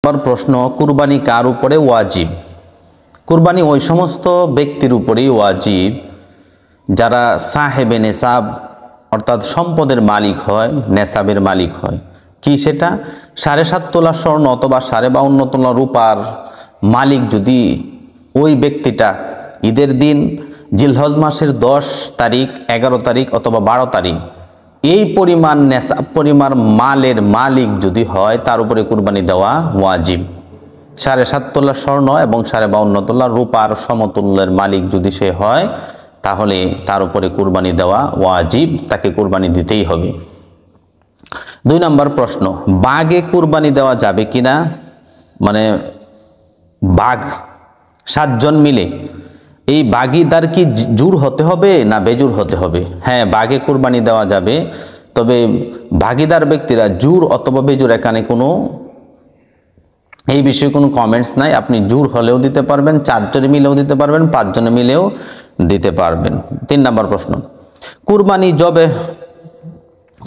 প্রশ্ন, কুরবানি কার উপরে ওয়াজিব? কুরবানি ওই সমস্ত ব্যক্তির উপরেই ওয়াজিব যারা সাহেবে নেসাব অর্থাৎ সম্পদের মালিক হয়, নেসাবের মালিক হয়। কি সেটা? 7.5 তোলা স্বর্ণ অথবা 52.5 তোলা রূপার মালিক যদি ওই ব্যক্তিটা ঈদের দিন জিলহজ মাসের 10 তারিখ, 11 তারিখ অথবা 12 তারিখ এই পরিমাণ নেসাব পরিমাণ মালের মালিক যদি হয়, তার উপরে কুরবানি দেওয়া ওয়াজিব। 7.5 তোলা স্বর্ণ এবং 52.5 তোলা রূপার সমতুল্যের মালিক যদি সে হয়, তাহলে তার উপরে কুরবানি দেওয়া ওয়াজিব, তাকে কুরবানি দিতেই হবে। 2 নম্বর প্রশ্ন, বাঘে কুরবানি দেওয়া যাবে কিনা? মানে বাঘ 7 জন মিলে এই বাগিদার কি জুর হতে হবে না বেজুর হতে হবে? হ্যাঁ, বাঘে কুরবানি দেওয়া যাবে, তবে ভাগিদার ব্যক্তিরা জুর অথবা বেজুর এখানে কোনো এই বিষয়ে কোনো কমেন্টস নাই। আপনি জুর হলেও দিতে পারবেন, 4 জনে মিলেও দিতে পারবেন, 5 জনে মিলেও দিতে পারবেন। 3 নম্বর প্রশ্ন,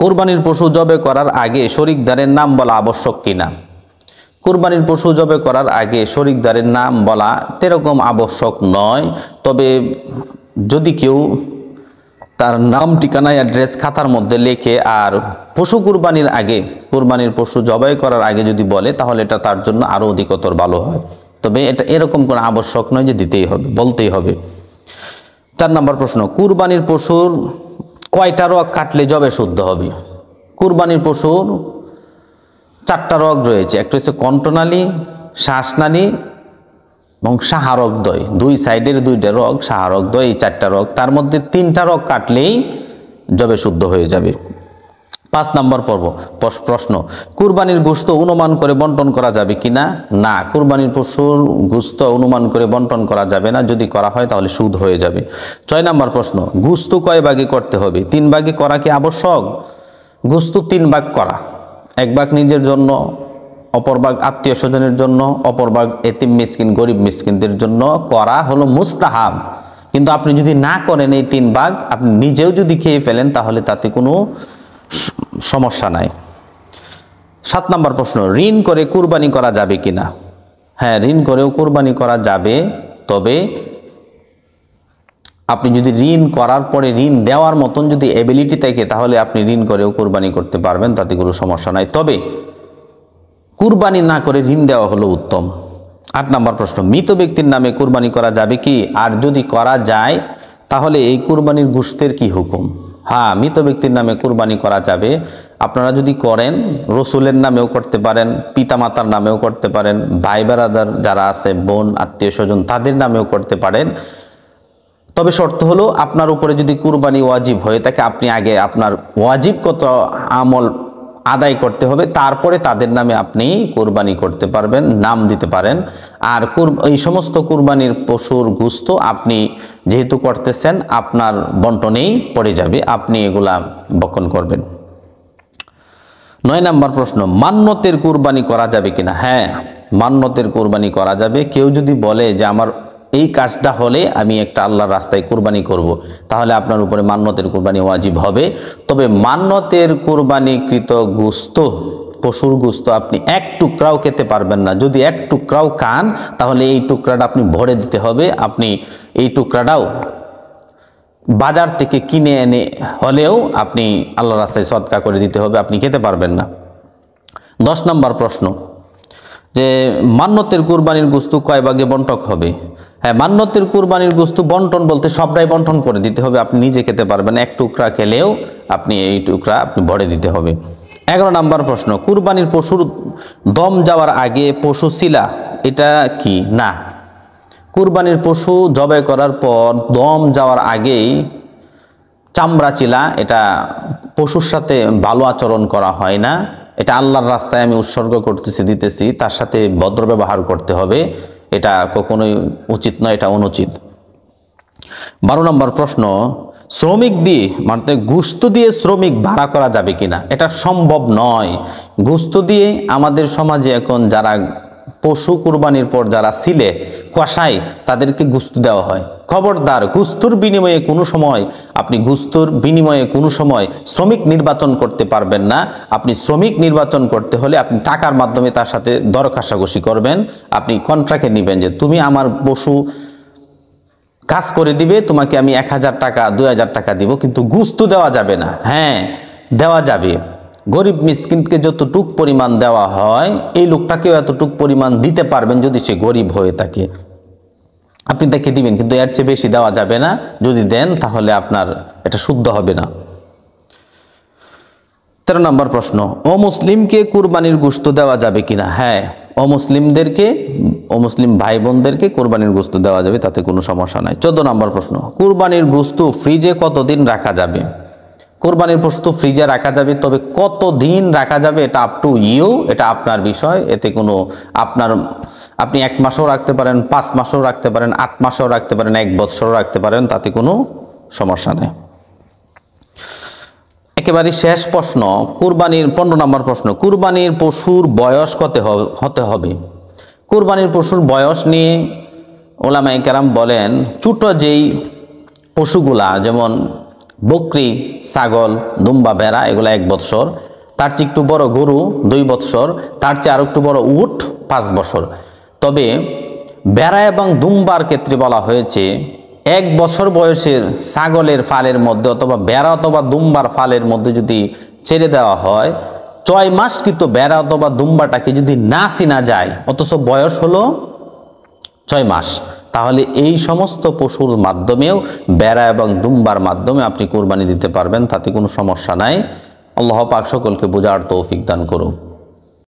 কুরবানির পশু জবে করার আগে শরিকদারের নাম বলা আবশ্যক কিনা? কুরবানির পশু জবে করার আগে শরিকদারের নাম বলা তেরকম আবশ্যক নয়, তবে যদি কেউ তার নাম, ঠিকানা, অ্যাড্রেস খাতার মধ্যে লেখে আর পশু কুরবানির আগে, কুরবানির পশু জবাই করার আগে যদি বলে, তাহলে এটা তার জন্য আরও অধিকতর ভালো হয়। তবে এটা এরকম কোনো আবশ্যক নয় যে দিতেই হবে, বলতেই হবে। 4 নম্বর প্রশ্ন, কুরবানির পশুর কয়টা রগ কাটলে জবে শুদ্ধ হবে? কুরবানির পশুর 4টা রগ রয়েছে। একটা হচ্ছে কণ্ঠনালী, শ্বাসনালী এবং সাহারকদ্বয়। 2 সাইডের 2টা রগ, সাহারকদ্বয়, এই 4টা রগ। তার মধ্যে 3টা রগ কাটলেই জবে শুদ্ধ হয়ে যাবে। 5 নম্বর প্রশ্ন, কুরবানির গোশত অনুমান করে বন্টন করা যাবে কিনা? না, কুরবানির পশুর গোশত অনুমান করে বন্টন করা যাবে না। যদি করা হয় তাহলে সুদ হয়ে যাবে। 6 নম্বর প্রশ্ন, গোশত কয় ভাগে করতে হবে? 3 ভাগে করা কি আবশ্যক? গোশত 3 ভাগ করা, 1 ভাগ নিজের জন্য, অপর ভাগ আত্মীয় স্বজনের জন্য, অপর ভাগ এতিম মিসকিন, গরিব মিসকিনদের জন্য করা হলো মুস্তাহাব। কিন্তু আপনি যদি না করেন এই 3 ভাগ, আপনি নিজেও যদি খেয়ে ফেলেন, তাহলে তাতে কোনো সমস্যা নাই। 7 নম্বর প্রশ্ন, ঋণ করে কুরবানি করা যাবে কিনা? হ্যাঁ, ঋণ করেও কুরবানি করা যাবে, তবে আপনি যদি ঋণ করার পরে ঋণ দেওয়ার মতন যদি এবিলিটি থাকে, তাহলে আপনি ঋণ করেও কুরবানি করতে পারবেন, তাতে কোনো সমস্যা নাই। তবে কুরবানি না করে ঋণ দেওয়া হলো উত্তম। 8 নম্বর প্রশ্ন, মৃত ব্যক্তির নামে কুরবানি করা যাবে কি? আর যদি করা যায়, তাহলে এই কুরবানির গোশতের কি হুকুম? হ্যাঁ, মৃত ব্যক্তির নামে কুরবানি করা যাবে। আপনারা যদি করেন, রসুলের নামেও করতে পারেন, পিতামাতার নামেও করতে পারেন, ভাই বেরাদার যারা আছে, বোন, আত্মীয় স্বজন, তাদের নামেও করতে পারেন। তবে শর্ত হলো, আপনার উপরে যদি কুরবানি ওয়াজিব হয়ে থাকে, আপনি আগে আপনার ওয়াজিব কত আমল আদায় করতে হবে, তারপরে তাদের নামে আপনি কুরবানি করতে পারবেন, নাম দিতে পারেন। আর এই সমস্ত কুরবানির পশুর গোশত আপনি যেহেতু করতেছেন, আপনার বন্টনেই পড়ে যাবে, আপনি এগুলা বক্ষণ করবেন। 9 নম্বর প্রশ্ন, মান্যতের কুরবানি করা যাবে কিনা? হ্যাঁ, মান্যতের কুরবানি করা যাবে। কেউ যদি বলে যে আমার এই কাজটা হলে আমি একটা আল্লাহর রাস্তায় কুরবানি করব, তাহলে আপনার উপরে মান্যতের কুরবানি ওয়াজিব হবে। তবে মান্যতের কুরবানিকৃত গোশত, পশুর গোশত আপনি 1 টুকরাও খেতে পারবেন না। যদি 1 টুকরাও খান, তাহলে এই টুকরাটা আপনি ভরে দিতে হবে। আপনি এই টুকরাটাও বাজার থেকে কিনে এনে হলেও আপনি আল্লাহর রাস্তায় সদকা করে দিতে হবে, আপনি খেতে পারবেন না। 10 নম্বর প্রশ্ন, যে মান্যতের কুরবানির গোশত কয় ভাগে বন্টক হবে? হ্যাঁ, মান্যতের কুরবানির গোশত বন্টন বলতে সবটাই বন্টন করে দিতে হবে, আপনি নিজে খেতে পারবেন। 1 টুকরা খেলেও আপনি এই টুকরা আপনি ভরে দিতে হবে। 11 নম্বর প্রশ্ন, কুরবানির পশুর দম যাওয়ার আগে পশু ছিলা, এটা কি? না, কুরবানির পশু জবাই করার পর দম যাওয়ার আগেই চামড়া চিলা, এটা পশুর সাথে ভালো আচরণ করা হয় না। এটা আল্লাহর রাস্তায় আমি উৎসর্গ করতেছি, দিতেছি, তার সাথে ভদ্র ব্যবহার করতে হবে, এটা কখনোই উচিত নয়, এটা অনুচিত। 12 নম্বর প্রশ্ন, শ্রমিক দিয়ে মানে গোশত দিয়ে শ্রমিক ভাড়া করা যাবে কিনা? এটা সম্ভব নয়। গোশত দিয়ে আমাদের সমাজে এখন যারা পশু কুরবানির পর যারা সিলে কষায় তাদেরকে গুস্ত দেওয়া হয়। খবরদার, গুস্তুর বিনিময়ে কোনো সময় আপনি শ্রমিক নির্বাচন করতে পারবেন না। আপনি শ্রমিক নির্বাচন করতে হলে আপনি টাকার মাধ্যমে তার সাথে দর কষাকষি করবেন। আপনি কন্ট্রাক্টে নেবেন যে তুমি আমার পশু কাজ করে দিবে, তোমাকে আমি 1000 টাকা 2000 টাকা দিব, কিন্তু গুস্ত দেওয়া যাবে না। হ্যাঁ, দেওয়া যাবে। গরিব মিসকিনকে যতটুক পরিমাণ দেওয়া হয় এই লোকটাকেও এতটুক পরিমাণ দিতে পারবেন যদি সে গরিব হয়ে থাকে, আপনি তাকে দিবেন, কিন্তু এর চেয়ে বেশি দেওয়া যাবে না। যদি দেন তাহলে আপনার এটা শুদ্ধ হবে না। 13 নম্বর প্রশ্ন, অমুসলিমকে কুরবানির গোশত দেওয়া যাবে কিনা? হ্যাঁ, অমুসলিম ভাই বোনদেরকে কুরবানির গোশত দেওয়া যাবে, তাতে কোনো সমস্যা নাই। 14 নম্বর প্রশ্ন, কুরবানির গোশত ফ্রিজে কতদিন রাখা যাবে? কুরবানির গোশত ফ্রিজে রাখা যাবে, তবে কতদিন রাখা যাবে এটা আপ টু ইউ, এটা আপনার বিষয়। এতে কোনো আপনি 1 মাসও রাখতে পারেন, 5 মাসও রাখতে পারেন, 8 মাসও রাখতে পারেন, 1 বছরও রাখতে পারেন, তাতে কোনো সমস্যা নেই। একেবারে শেষ প্রশ্ন, কুরবানির 15 নম্বর প্রশ্ন, কুরবানির পশুর বয়স কত হতে হবে? কুরবানির পশুর বয়স নিয়ে ওলামায়ে কেরাম বলেন, ছোট যেই পশুগুলা যেমন বকরি, ছাগল, দুম্বা, ভেড়া, এগুলো 1 বছর, তার চেয়ে একটু বড় গরু 2 বছর, তার চেয়ে আরো একটু বড় উট 5 বছর। তবে ভেড়া এবং দুম্বার ক্ষেত্রে বলা হয়েছে 1 বছর বয়সের ছাগলের ফালের মধ্যে অথবা ভেড়া অথবা দুম্বার ফালের মধ্যে যদি ছেড়ে দেওয়া হয়, 6 মাস কিন্তু ভেড়া অথবা দুম্বাটাকে যদি না চিনা যায়, অথচ বয়স হলো 6 মাস, তাহলে এই সমস্ত পশুর মাধ্যমেও ভেড়া এবং দুম্বার মাধ্যমে আপনি কুরবানি দিতে পারবেন, তাতে কোনো সমস্যা নাই। আল্লাহ পাক সকলকে বোঝার তৌফিক দান করুন।